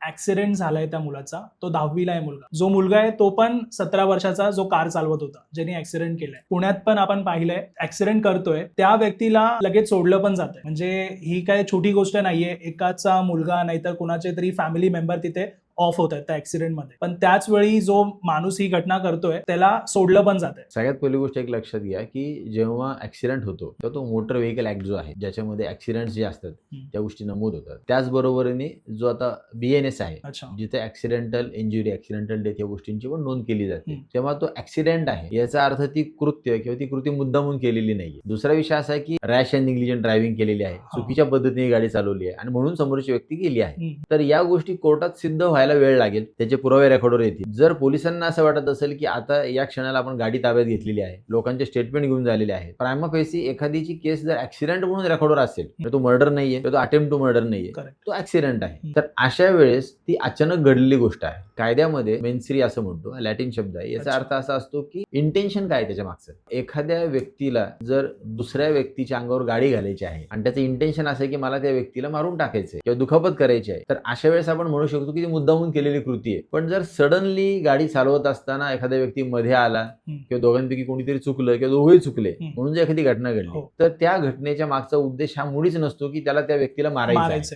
Accident झालाय त्या मुलाचा. तो 10वीला आहे मुलगा. जो मुलगा आहे तो पण 17 वर्षाचा, जो कार चालवत होता, ज्याने ऍक्सिडेंट केलाय. पुण्यात पण आपण पाहिलंय, ऍक्सिडेंट करतोय त्या व्यक्तीला लगेच सोडलं पण जातंय. म्हणजे ही काय छोटी गोष्ट नाहीये. एकाचा मुलगा नाहीतर कुणाचे तरी फॅमिली मेंबर तिथे ऑफ होत आहेत त्या ऍक्सिडेंटमध्ये. पण त्याच वेळी जो माणूस ही घटना करतोय त्याला सोडलं पण जातंय. सगळ्यात पहिली गोष्ट एक लक्षात घ्या की जेव्हा ऍक्सिडेंट होतो तेव्हा तो मोटर व्हेकल ऍक्ट जो आहे ज्याच्यामध्ये ऍक्सिडेंट जे असतात त्या गोष्टी नमूद होतात. त्याचबरोबरीने जो आता BNS आहे अच्छा. जिथे ऍक्सिडेंटल इंजुरी, ऍक्सिडेंटल डेथ या गोष्टींची पण नोंद केली जाते. हम्म. तेव्हा तो ऍक्सिडेंट आहे याचा अर्थ ती कृत्य किंवा ती कृती मुद्दामून केलेली नाहीये. दुसरा विषय असा आहे की रॅश अँड निग्लिजंट ड्रायव्हिंग केलेली आहे, चुकीच्या पद्धतीने गाडी चालवली आहे आणि म्हणून समोरची व्यक्ती गेली आहे. तर या गोष्टी कोर्टात सिद्ध व्हायला वेळ लागेल, त्याचे पुरावे रेकॉर्डवर येतील. जर पोलिसांना असं वाटत असेल की आता या क्षणाला आपण गाडी ताब्यात घेतलेली आहे, लोकांचे स्टेटमेंट घेऊन झालेले आहे, प्रायमा फेसी एखादीची केस जर ऍक्सिडेंट म्हणून रेकॉर्डवर असेल तर तो मर्डर नाहीये, तो अटेम्प्ट टू मर्डर नाहीये, तो ऍक्सिडेंट आहे. तर अशा वेळेस ती अचानक घडलेली गोष्ट आहे. कायद्यामध्ये मेन्सरी असं म्हणतो, लॅटिन शब्द आहे. याचा अर्थ असा असतो की इंटेन्शन काय त्याच्या मागचं. एखाद्या व्यक्तीला जर दुसऱ्या व्यक्तीच्या अंगावर गाडी घालायची आहे आणि त्याचं इंटेन्शन असं आहे की मला त्या व्यक्तीला मारून टाकायचंय किंवा दुखापत करायची आहे, तर अशा वेळेस आपण म्हणू शकतो की ती मुद्दामून केलेली कृती आहे. पण जर सडनली गाडी चालवत असताना एखाद्या व्यक्ती मध्ये आला किंवा दोघांपैकी कोणीतरी चुकलं किंवा दोघेही चुकले म्हणून जर एखादी घटना घडली तर त्या घटनेच्या मागचा उद्देश हा मुळीच नसतो की त्याला त्या व्यक्तीला मारायचं.